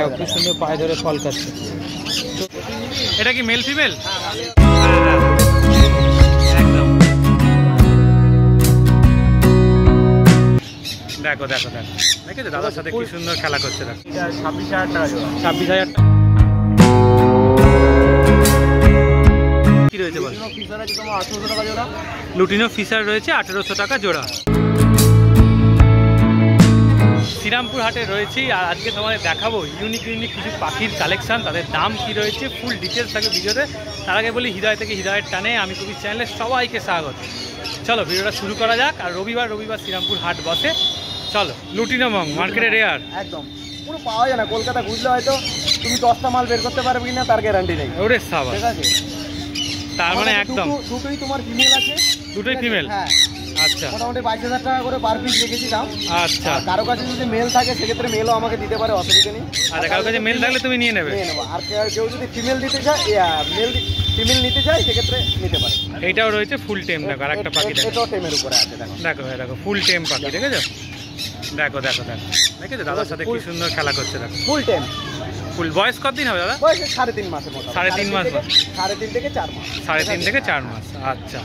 দেখো কি সুন্দর পায়ে ধরে ফল খাচ্ছে। এটা কি মেল ফিমেল? একদম দেখো দেখো দেখো দেখেছো দাদার সাথে কি সুন্দর খেলা করছে। দেখো 26,000 টাকা জোড়া। 26,000 টাকা কি রয়েছে বল? ফিশার আছে তোমার 1800 টাকা জোড়া। লুটিনো ফিশার রয়েছে 1800 টাকা জোড়া। শ্রীরামপুর হাটে রয়েছি আর আজকে তোমাদের দেখাবো ইউনিক ইউনিক কিছু পাখির কালেকশন, তাদের দাম কি রয়েছে, ফুল ডিটেলস থাকে ভিডিওতে। তার আগে বলি হৃদয় থেকে হৃদয়ের টানে আমি কবির চ্যানেলে সবাইকে স্বাগত। চলো ভিডিওটা শুরু করা যাক। আর রবিবার শ্রীরামপুর হাট বসে। চলো লুটিনো মং মার্কেটে রেয়ার একদম পুরো পাওয়া যায় না। কলকাতা ঘুরলে হয়তো তুমি 10টা মাল বের করতে পারবে কিনা তার গ্যারান্টি নেই। ওরে সাবা, ঠিক আছে? তার মানে একদম দুটোই তোমার ফিমেল আছে। দুটোই ফিমেল? হ্যাঁ আচ্ছা মোটামুটি 22,000 টাকা করে পার পিস রেখেছি দাম। আচ্ছা কারো কাছে যদি মেল থাকে সেক্ষেত্রে মেলও আমাকে দিতে পারে, অসুবিধা নেই। আচ্ছা কারো কাছে মেল থাকলে তুমি নিয়ে নেবে? নিয়ে নেবো। আর কেউ যদি ফিমেল দিতে চায় ফিমেল নিতে চায় সেক্ষেত্রে নিতে পারে। এইটাও রয়েছে ফুল টেম। দেখো আর একটা পাখি দেখো, এটাও টেমের উপরে আছে। দেখো দেখো দেখো ফুল টেম পাখি দেখেছো? দেখো দেখো দেখো দেখেছো দাদার সাথে কি সুন্দর খেলা করছে। দেখো ফুল টেম। ফুল বয়স কতদিন হবে দাদা? বয়স 3.5 মাসের মতো। 3.5 মাস? 3.5 থেকে 4 মাস। 3.5 থেকে 4 মাস। আচ্ছা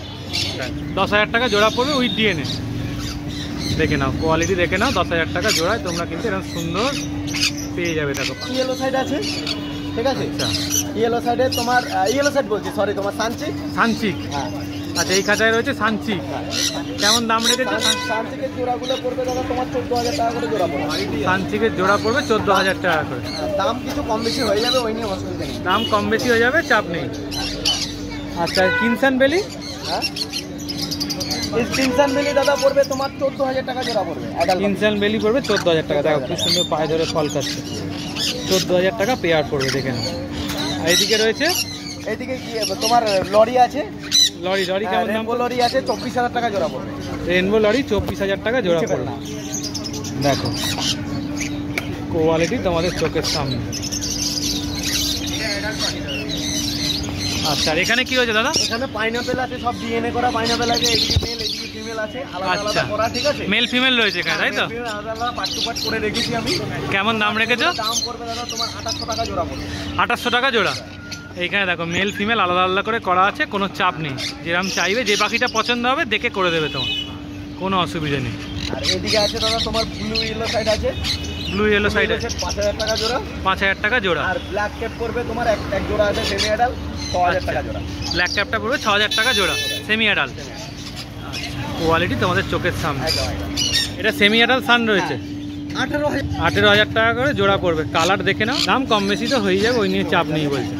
10,000 টাকা জোড়া পড়বে উইথ ডিএনএ। দেখে নাও কোয়ালিটি দেখে নাও। 10,000 টাকা জোড়ায় তোমরা কিন্তু এরকম সুন্দর পেয়ে যাবে। দেখো ইয়েলো সাইড আছে, ঠিক আছে? আচ্ছা ইয়েলো সাইডে তোমার ইয়েলো সাইড বলছি, সরি, তোমার সানচিক। সানচিক? হ্যাঁ আচ্ছা এই খাঁচায় রয়েছে সানচিক। কেমন দাম রেখেছে? সানচিকের জোড়াগুলো পড়বে দাদা তোমার 14,000 টাকা করে জোড়া পড়বে। সানচিকের জোড়া পড়বে 14,000 টাকা করে। দাম কিছু কম বেশি হয়ে যাবে, ওই নিয়ে অসুবিধা নেই। দাম কম বেশি হয়ে যাবে, চাপ নেই। আচ্ছা কিনসান বেলি? হ্যাঁ কিনসান বেলি দাদা পড়বে তোমার 14,000 টাকা জোড়া পড়বে। কিনসান বেলি পড়বে 14,000 টাকা। দেখো কি সুন্দর পায়ে ধরে ফল খাচ্ছে। 14,000 টাকা পেয়ার পড়বে, দেখে নাও। আর এইদিকে রয়েছে, এইদিকে কি তোমার লরি আছে। লরি কেমন দাম? লরি আছে 24,000 টাকা জোড়া পড়বে। রেনবো লরি 24,000 টাকা জোড়া পড়বে। দেখো কোয়ালিটি তোমাদের চোখের সামনে। আচ্ছা আর এখানে কি হয়েছে দাদা? এখানে পাইনাপেল আছে, সব ডিএনএ করা পাইনাপেল আছে। এদিকে মেল এদিকে ফিমেল আছে, আলাদা আচ্ছা আলাদা করা, ঠিক আছে? মেল ফিমেল রয়েছে এখানে, তাই তো? আলাদা আলাদা পার্ট টু পার্ট করে রেখেছি আমি। কেমন দাম রেখেছো? দাম পড়বে দাদা তোমার 2800 টাকা জোড়া পড়বে। 2800 টাকা জোড়া। এইখানে দেখো মেল ফিমেল আলাদা আলাদা করে করা আছে, কোনো চাপ নেই। যেরকম চাইবে যে পাখিটা পছন্দ হবে দেখে করে দেবে তোমার, কোনো অসুবিধা নেই। আর এদিকে আছে দাদা তোমার ব্লু ইয়েলো সাইড আছে। ব্লু ইয়েলো সাইড আছে 5,000 টাকা জোড়া। 5,000 টাকা জোড়া। আর ব্ল্যাক ক্যাপ পড়বে তোমার এক জোড়া আছে সেমি অ্যাডাল 6,000 টাকা জোড়া। ব্ল্যাক ক্যাপটা পড়বে 6,000 টাকা জোড়া, সেমি অ্যাডাল। কোয়ালিটি তোমাদের চোখের সামনে। এটা সেমি অ্যাডাল সান রয়েছে 18,000 টাকা করে জোড়া পড়বে। কালার দেখে নাও, দাম কম বেশি তো হয়ে যাবে, ওই নিয়ে চাপ নেই বলছে।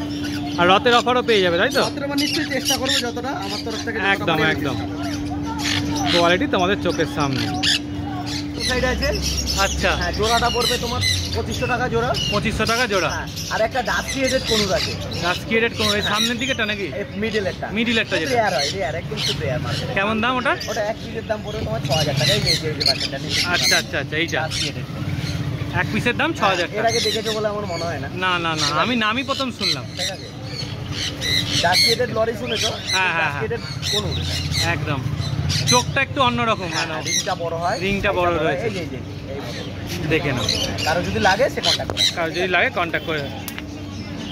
আর রথের অফারও পেয়ে যাবে, তাই তো? নিশ্চয়ই চেষ্টা করবো যতটা আমার তরফ থেকে। একদম একদম কোয়ালিটি তোমাদের চোখের সামনে। সাইড আছে। আচ্ছা হ্যাঁ জোড়াটা পড়বে তোমার 2500 টাকা জোড়া। 2500 টাকা জোড়া। আর একটা ডাস্কি এডেড কোনুর আছে। ডাস্কি এডেড কোন? এই সামনের দিকেটা নাকি? মিডলেরটা। মিডলেরটা যেটা রেয়ার হয়, রেয়ার একদম খুব রেয়ার মার্কেটে। কেমন দাম ওটা? ওটা এক পিসের দাম পড়বে তোমার 6,000 টাকা। এই যে বাচ্চাটা নিচে। আচ্ছা আচ্ছা আচ্ছা এইটা ডাস্কি এডেড এক পিসের দাম 6,000 এর টাকা। আগে দেখেছো বলে আমার মনে হয় না। না না না আমি নামই প্রথম শুনলাম। ঠিক আছে ডাস্কি এডেড লরি শুনেছো? হ্যাঁ হ্যাঁ ডাস্কি এডেড কোনুর একদম। চোখটা একটু অন্যরকম, রিংটা বড় হয়। রিংটা বড় রয়েছে, এই যে দেখে নাও। কারো যদি লাগে সে কন্টাক্ট করে। কারো যদি লাগে কন্ট্যাক্ট করে।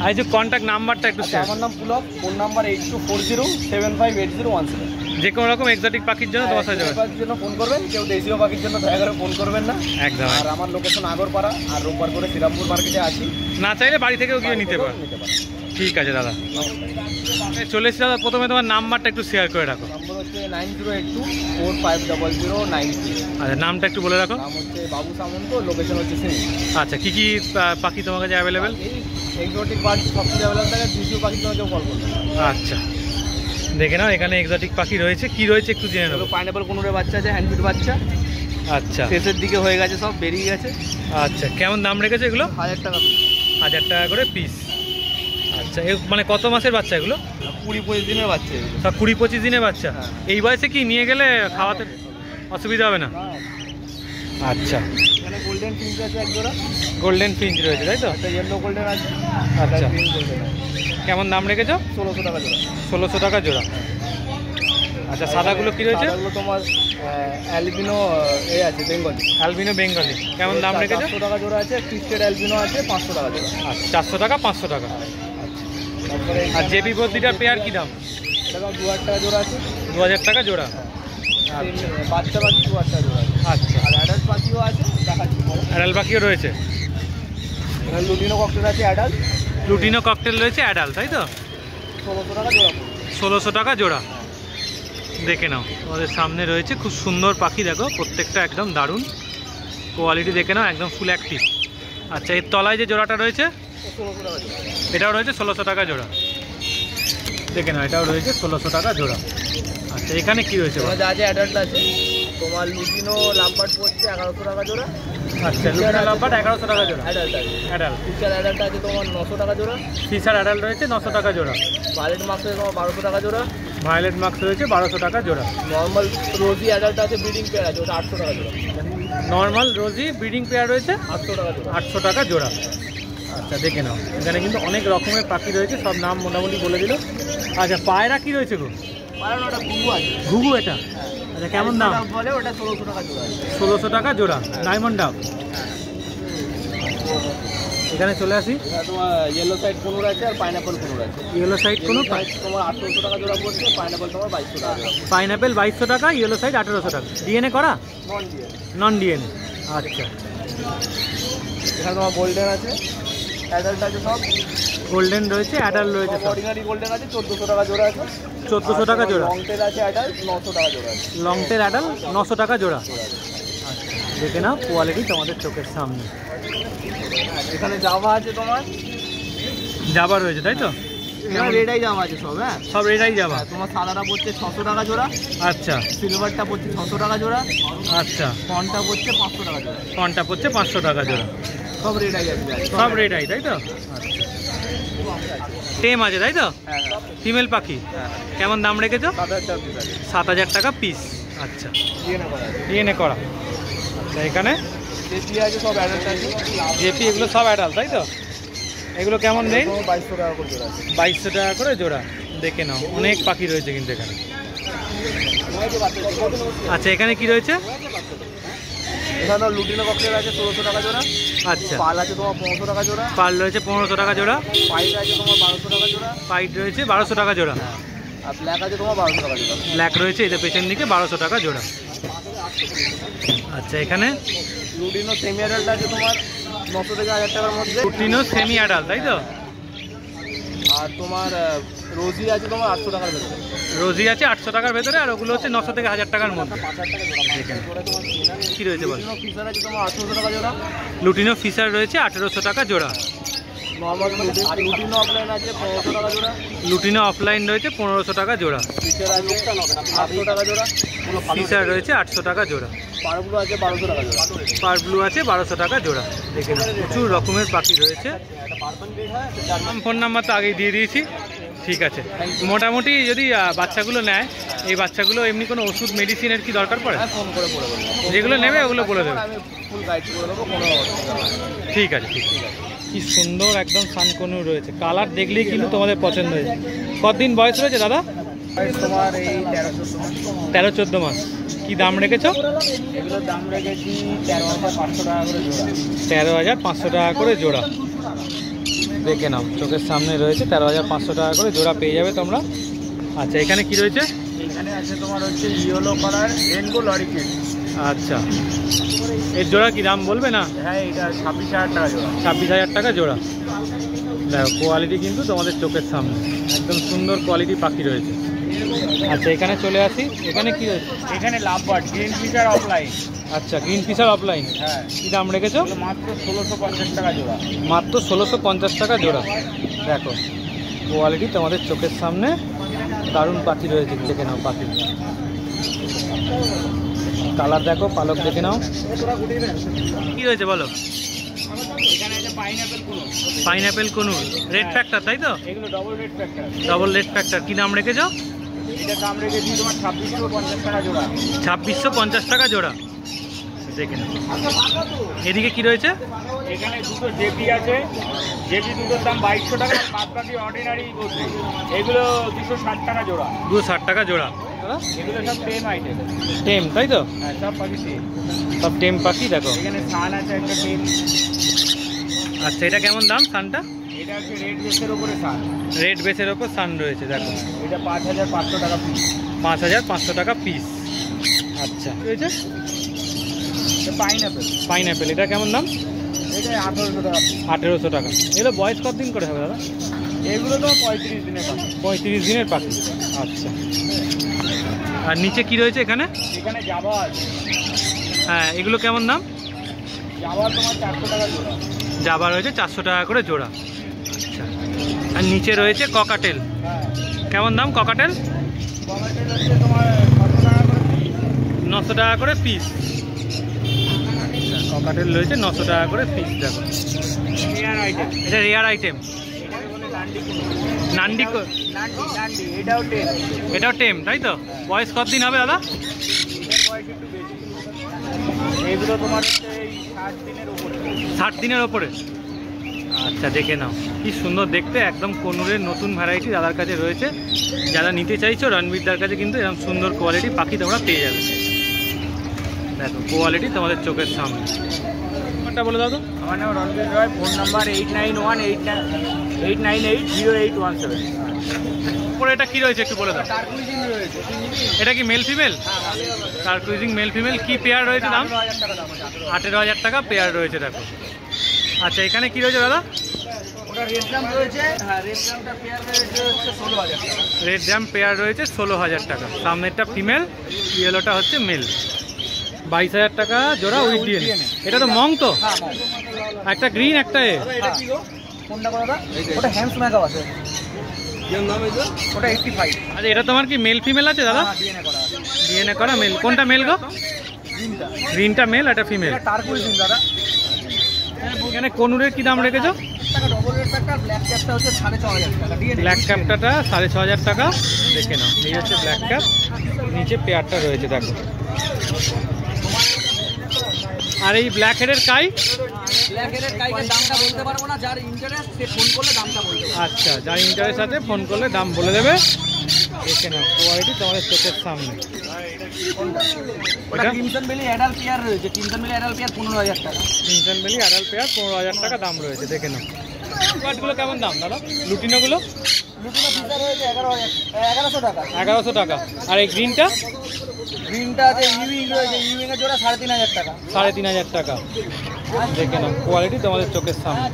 আর এই যে কন্ট্যাক্ট নাম্বারটা একটু শেয়ার। আমার নাম পুলক, ফোন নাম্বার 8240758017। যে কোনো রকম এক্সোটিক পাখির জন্য তোমার সাথে যাবে। পাখির জন্য ফোন করবেন, কেউ দেশীয় পাখির জন্য দয়া করে ফোন করবেন না। একদম। আর আমার লোকেশন আগরপাড়া, আর রোববার করে শ্রীরামপুর মার্কেটে আসি। না চাইলে বাড়ি থেকেও গিয়ে নিতে পারো। ঠিক আছে দাদা, চলে এসেছি দাদা। প্রথমে তোমার নাম্বারটা একটু শেয়ার করে রাখো। নম্বর হচ্ছে 9082450093। আচ্ছা নামটা একটু বলে রাখো। নাম হচ্ছে বাবু সামন্ত, লোকেশন হচ্ছে সিনি। আচ্ছা কি কি পাখি তোমার কাছে অ্যাভেলেবেল? এক্সোটিক বার্ড সব কিছু অ্যাভেলেবেল থাকে। দেশীয় পাখির জন্য কেউ কল করবে। আচ্ছা দেখে নাও, এখানে এক্সোটিক পাখি রয়েছে। কি রয়েছে একটু জেনে নেবো। পাইনাপেল কোনুরের বাচ্চা আছে, হ্যান্ডফিট বাচ্চা। আচ্ছা শেষের দিকে হয়ে গেছে, সব বেরিয়ে গেছে। আচ্ছা কেমন দাম রেখেছে এগুলো? 1,000 টাকা। 1,000 টাকা করে পিস। আচ্ছা মানে কত মাসের বাচ্চা এগুলো? 20-25 দিনের বাচ্চা এগুলো। সব 20-25 দিনের বাচ্চা। এই বয়সে কি নিয়ে গেলে খাওয়াতে অসুবিধা হবে না? আচ্ছা এখানে গোল্ডেন ফিঞ্চ আছে এক জোড়া। গোল্ডেন ফিঞ্চ রয়েছে, তাই তো? একটা ইয়েলো গোল্ডেন আছে। আচ্ছা গোল্ডেন আছে। কেমন দাম রেখেছো? 1600 টাকা জোড়া। 1600 টাকা জোড়া। আচ্ছা, সাদাগুলো কি রয়েছে? সাদাগুলো তোমার অ্যালবিনো আছে, বেঙ্গলি। অ্যালবিনো বেঙ্গলি কেমন দাম রেখেছো? 400 টাকা জোড়া আছে। ক্রিস্টেড অ্যালবিনো আছে 500 টাকা জোড়া। আচ্ছা, 400 টাকা 500 টাকা। তারপরে আর জেপি বদ্রিটার পেয়ার কি দাম? এটা 2000 টাকা জোড়া আছে। 2000 টাকা জোড়া। বাচ্চা পাখি 2000 টাকা জোড়া আছে। আচ্ছা, আর অ্যাডাল্ট পাখিও আছে, দেখাচ্ছি। অ্যাডাল পাখিও রয়েছে। লুটিনো ককটেল আছে অ্যাডাল্ট। লুটিনো ককটেল রয়েছে অ্যাডাল, তাই তো? 1600 টাকা জোড়া। 1600 টাকা জোড়া। দেখে নাও, তোমাদের সামনে রয়েছে খুব সুন্দর পাখি, দেখো প্রত্যেকটা একদম দারুণ কোয়ালিটি, দেখে নাও একদম ফুল অ্যাক্টিভ। আচ্ছা, এর তলায় যে জোড়াটা রয়েছে 1600 টাকা জোড়া। এটাও রয়েছে 1600 টাকা জোড়া। দেখে নাও, এটাও রয়েছে 1600 টাকা জোড়া। আচ্ছা, এখানে কি রয়েছে? যা আছে অ্যাডাল্ট আছে তোমার। লুটিনো লাভবার্ড পড়ছে 1100 টাকা জোড়া। আচ্ছা, লুটিনো লাভবার্ড 1100 টাকা জোড়া। অ্যাডাল্ট আছে। অ্যাডাল ফিচার অ্যাডাল্ট আছে তোমার 900 টাকা জোড়া। ফিশার অ্যাডাল রয়েছে 900 টাকা জোড়া। ভায়োলেট মার্কস আছে তোমার 1200 টাকা জোড়া। ভায়োলেট মার্কস রয়েছে 1200 টাকা জোড়া। নর্মাল রোজি অ্যাডাল্ট আছে, ব্রিডিং পেয়ার আছে, ওটা 800 টাকা জোড়া। নর্মাল রোজি ব্রিডিং পেয়ার রয়েছে 800 টাকা জোড়া। 800 টাকা জোড়া। আচ্ছা, দেখে নাও, এখানে কিন্তু অনেক রকমের পাখি রয়েছে, সব নাম মোটামুটি বলে দিল। আচ্ছা, পায়রা কি রয়েছে গো? কারণ ওটা ঘুঘু আছে। ঘুঘু এটা? আচ্ছা, কেমন দাম? বলে ওটা 1600 টাকা জোড়া আছে। 1600 টাকা জোড়া। ডায়মন্ড ডাব। এখানে চলে আসি। তোমার ইয়েলো সাইড কোনুর আছে আর পাইনাপল কোনুর আছে। ইয়েলো সাইড কোনো তোমার 800 টাকা জোড়া পড়ছে। পাইনাপল তোমার 2200 টাকা জোড়া। পাইনাপেল 2200 টাকা, ইয়েলো সাইড 1800 টাকা। ডিএনএ করা? নন ডিএ। Non DNA. আচ্ছা, এখানে তোমার গোল্ডেন আছে, অ্যাডাল্ট আছে সব। গোল্ডেন রয়েছে, অ্যাডাল রয়েছে সব। অর্ডিনারি গোল্ডেন আছে 1400 টাকা জোড়া আছে। 1400 টাকা জোড়া। লং টেল আছে অ্যাডাল্ট 900 টাকা জোড়া আছে। লং টেল অ্যাডাল 900 টাকা জোড়া। দেখে নাও কোয়ালিটি তোমাদের চোখের সামনে। এখানে জাভা আছে তোমার। জাবা রয়েছে, তাই তো? এখানে রেডাই জাভা আছে সব। হ্যাঁ, সব রেডাই যাবা। তোমার সাদাটা পড়ছে 600 টাকা জোড়া। আচ্ছা, সিলভারটা পড়ছে 600 টাকা জোড়া। আচ্ছা, ফনটা পড়ছে 500 টাকা জোড়া। ফনটা পড়ছে 500 টাকা জোড়া। সব রেডাই আছে। সব রেডাই, তাই তো? টেম আছে, তাই তো? হ্যাঁ হ্যাঁ ফিমেল পাখি হ্যাঁ। কেমন দাম রেখেছো? 7000 পিস আছে। 7000 টাকা পিস। আচ্ছা, ডিএনএ করা আছে। ডিএনএ করা। আচ্ছা, এখানে জেপি আছে সব অ্যাডাল্ট আছে। জেপি এগুলো সব অ্যাডাল, তাই তো? এগুলো কেমন নেই? 2200 টাকা করে জোড়া আছে। 2200 টাকা করে জোড়া। দেখে নাও, অনেক পাখি রয়েছে কিন্তু এখানে। আচ্ছা, এখানে কি রয়েছে? এখানে লুটিনো ককটেল আছে 1600 টাকা জোড়া। আচ্ছা, পাল আছে তোমার 1500 টাকা জোড়া। পাল রয়েছে 1500 টাকা জোড়া। পাইট আছে তোমার 1200 টাকা জোড়া। পাইট রয়েছে 1200 টাকা জোড়া। আর ব্ল্যাক আছে তোমার 1200 টাকা জোড়া। ব্ল্যাক রয়েছে এটা পেছন দিকে 1200 টাকা জোড়া। আচ্ছা, এখানে লুটিনো সেমি অ্যাডাল্ট আছে তোমার 900 থেকে 1000 টাকার মধ্যে। লুটিনো সেমি অ্যাডাল, তাই তো? আর তোমার রোজি আছে তোমার 800 টাকার ভেতরে। রোজি আছে 800 টাকার ভেতরে, আর ওগুলো হচ্ছে 900 থেকে 1000 টাকার মধ্যে। 5000 টাকা জোড়া। কি রয়েছে বল? লুটিনো ফিশার আছে তোমার 800 টাকা জোড়া। লুটিনো ফিশার রয়েছে 1800 টাকা জোড়া। নর্মাল লুটিনো অফলাইন আছে 1500 টাকা জোড়া। লুটিনো অফলাইন রয়েছে 1500 টাকা জোড়া। ফিশার আছে 800 টাকা জোড়া। ফিশার রয়েছে 800 টাকা জোড়া। পারগুলো আছে 1200 টাকা জোড়া। পার ব্লু আছে 1200 টাকা জোড়া। দেখে নাও, প্রচুর রকমের পাখি রয়েছে। ফোন নাম্বার তো আগেই দিয়ে দিয়েছি। ঠিক আছে, মোটামুটি যদি বাচ্চাগুলো নেয়, এই বাচ্চাগুলো এমনি কোনো ওষুধ মেডিসিনের কি দরকার পড়ে? ফোন করে বলে দেবো। যেগুলো নেবে ওগুলো বলে দেবে। আমি ফুল গাইড করে দেবো, কোনো অসুবিধা হবে না। ঠিক আছে, ঠিক আছে। কি সুন্দর একদম সানকনু রয়েছে, কালার দেখলেই কিন্তু তোমাদের পছন্দ হয়েছে। কতদিন বয়স রয়েছে দাদা? তোমার এই 13-14 মাস। কি দাম রেখেছো? এগুলোর দাম রেখেছি 13,500 টাকা করে জোড়া। 13,500 টাকা করে জোড়া। দেখে নাও, চোখের সামনে রয়েছে 13,500 টাকা করে জোড়া পেয়ে যাবে তোমরা। আচ্ছা, এখানে কি রয়েছে? এখানে আছে তোমার হচ্ছে ইয়েলো কালার রেনবো লরিকিড। আচ্ছা, এর জোড়া কি দাম বলবে না? হ্যাঁ, এটা 26,000 টাকা জোড়া। 26,000 টাকা জোড়া। দেখো কোয়ালিটি কিন্তু তোমাদের চোখের সামনে একদম সুন্দর কোয়ালিটি পাখি রয়েছে। আচ্ছা, এখানে চলে আসি। এখানে কি রয়েছে? এখানে লাভবার্ড গ্রিন ফিশার অফলাইন। আচ্ছা, গ্রিন ফিশার অফলাইন। হ্যাঁ, কি দাম রেখেছো? মাত্র 1650 টাকা জোড়া। মাত্র 1650 টাকা জোড়া। দেখো কোয়ালিটি তোমাদের চোখের সামনে দারুণ পাখি রয়েছে। দেখে নাও পাখি কালার দেখো, পালক দেখে নাও। কি রয়েছে বলো? এখানে আছে পাইনাপেল কুনুর। পাইনাপেল কুনুর রেড ফ্যাক্টর, তাই তো? এগুলো double red factor. Double red factor. কি দাম রেখেছো? এটা দাম রেখেছি তোমার 2650 টাকা জোড়া। 2650 টাকা জোড়া। দেখে নাও। এদিকে কি রয়েছে? এখানে দুটো জেপি আছে। জেপি দুটোর দাম 2200 টাকা। বাদ বাকি অর্ডিনারি গোদরেজ। এগুলো 260 টাকা জোড়া। 260 টাকা জোড়া। দাদা? এগুলো সব টেম আইটেম। টেম তাই তো? হ্যাঁ, সব পাখি টেম। সব টেম পাখি দেখো। এখানে সান আছে একটা টেম। আচ্ছা, এটা কেমন দাম সানটা? এটা হচ্ছে রেড বেসের উপরে সান। রেড বেসের ওপর সান রয়েছে দেখো। এটা 5500 টাকা পিস। 5500 টাকা পিস। আচ্ছা, রয়েছে পাইনাপেল। পাইনাপেল, এটা কেমন দাম? এটা 1800 টাকা পিস। 1800 টাকা। এগুলো বয়স কতদিন করে হবে দাদা? এগুলো তো 35 দিনের পাখি। 35 দিনের পাখি। আচ্ছা, আর নিচে কি রয়েছে এখানে? এখানে জাভা আছে। হ্যাঁ, এগুলো কেমন দাম? জাভা তোমার 400 টাকা জোড়া। জাভা রয়েছে 400 টাকা করে জোড়া। আচ্ছা, আর নিচে রয়েছে ককাটেল। হ্যাঁ, কেমন দাম ককাটেল? ককাটেল হচ্ছে তোমার 900 টাকা করে পিস। 900 টাকা করে পিস। ককাটেল রয়েছে 900 টাকা করে পিস দেখো। Rare item. এটা রেয়ার আইটেম। এটাকে বলে নান্ডি কুনু। নান্ডি নান্ডি এটাও টেম। এটাও টেম তাই তো? বয়স কতদিন হবে দাদা? এটার বয়স একটু বেশি। এগুলো তোমার হচ্ছে এই 60 দিনের উপরে। 60 দিনের ওপরে। আচ্ছা, দেখে নাও কি সুন্দর দেখতে, একদম কোনুরের নতুন ভ্যারাইটি দাদার কাছে রয়েছে। যারা নিতে চাইছো রণবীরদার কাছে কিন্তু এরকম সুন্দর কোয়ালিটি পাখি তোমরা পেয়ে যাবে। দেখো কোয়ালিটি তোমাদের চোখের সামনে। নাম্বারটা বলে দাও তো। আমার নাম রণবীর রয়। Phone number 8918980817। পরে এটা কি রয়েছে একটু বলে দাও। টার্কুইজিং রয়েছে। এটা কি মেল ফিমেল? টার্কুইজিং মেল ফিমেল। কি পেয়ার রয়েছে দাম? 18,000 টাকা দাম আছে। 18,000 টাকা পেয়ার রয়েছে দেখো। আচ্ছা, এখানে কি রয়েছে দাদা? ওটা রেড ড্রাম রয়েছে। হ্যাঁ, রেড ড্রামটা পেয়ার রয়েছে হচ্ছে 16,000 টাকা। রেড ড্যাম পেয়ার রয়েছে 16,000 টাকা। সামনেরটা ফিমেল, ইয়েলোটা হচ্ছে মেল। 22,000 টাকা জোড়া উইথ ডিএনএ। এটা তো মং তো? হ্যাঁ, একটা গ্রিন একটা এ। এটা কি গো? কোনটা করা দা? ওটা হ্যান্ডস মেকআপ আছে। এর নাম আছে? ওটা 85। আচ্ছা, এটা তোমার কি মেল ফিমেল আছে দাদা? হ্যাঁ, ডিএনএ করা আছে। ডিএনএ করা মেল। কোনটা মেল গো? গ্রিনটা। গ্রিনটা মেল, এটা ফিমেল। এটা টার্কুইজিং দাদা। এখানে কোনুরের কি দাম রেখেছো? টাকা ডবল রেড প্যাকটা, ব্ল্যাক ক্যাপটা হচ্ছে 6,500 টাকা। ডিএনএ। ব্ল্যাক ক্যাপটাটা 6,500 টাকা। দেখে নাও, এই হচ্ছে ব্ল্যাক ক্যাপ, নিচে পেয়ারটা রয়েছে দেখো। আর এই ব্ল্যাক হেডের কাই? ব্ল্যাক হেডের কাইকের দামটা বলতে পারবো না, যার ইন্টারেস্ট সে ফোন করলে দামটা বলতে পারবে। আচ্ছা, যার ইন্টারেস্ট আছে ফোন করলে দাম বলে দেবে। দেখে নাও কোয়ালিটি তোমাদের চোখের সামনে। ওটা ক্রিমসন বেলি অ্যাডাল্ট পেয়ার রয়েছে। ক্রিমসন বেলি অ্যাডাল্ট পেয়ার 15,000 টাকা। ক্রিমসন বেলি অ্যাডাল্ট পেয়ার 15,000 টাকা দাম রয়েছে। দেখে নাও বাটগুলো কেমন দাম দাদা? লুটিনোগুলো? লুটিনো ফিচার রয়েছে 11,000 টাকা। 1100 টাকা। আর এই গ্রিনটা? গ্রিনটা আছে ইউইং রয়েছে। ইউইং এর জোড়া 3,500 টাকা। 3,500 টাকা। দেখে নাও কোয়ালিটি তোমাদের চোখের সামনে।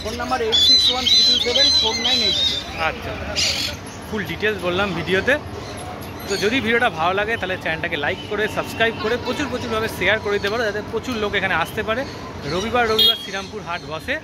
Phone number 8613774980। আচ্ছা, ফুল ডিটেলস বললাম ভিডিওতে। তো যদি ভিডিওটা ভালো লাগে তাহলে চ্যানেলটাকে লাইক করে সাবস্ক্রাইব করে প্রচুরভাবে শেয়ার করে দিতে পারো, যাতে প্রচুর লোক এখানে আসতে পারে। রবিবার শ্রীরামপুর হাট বসে।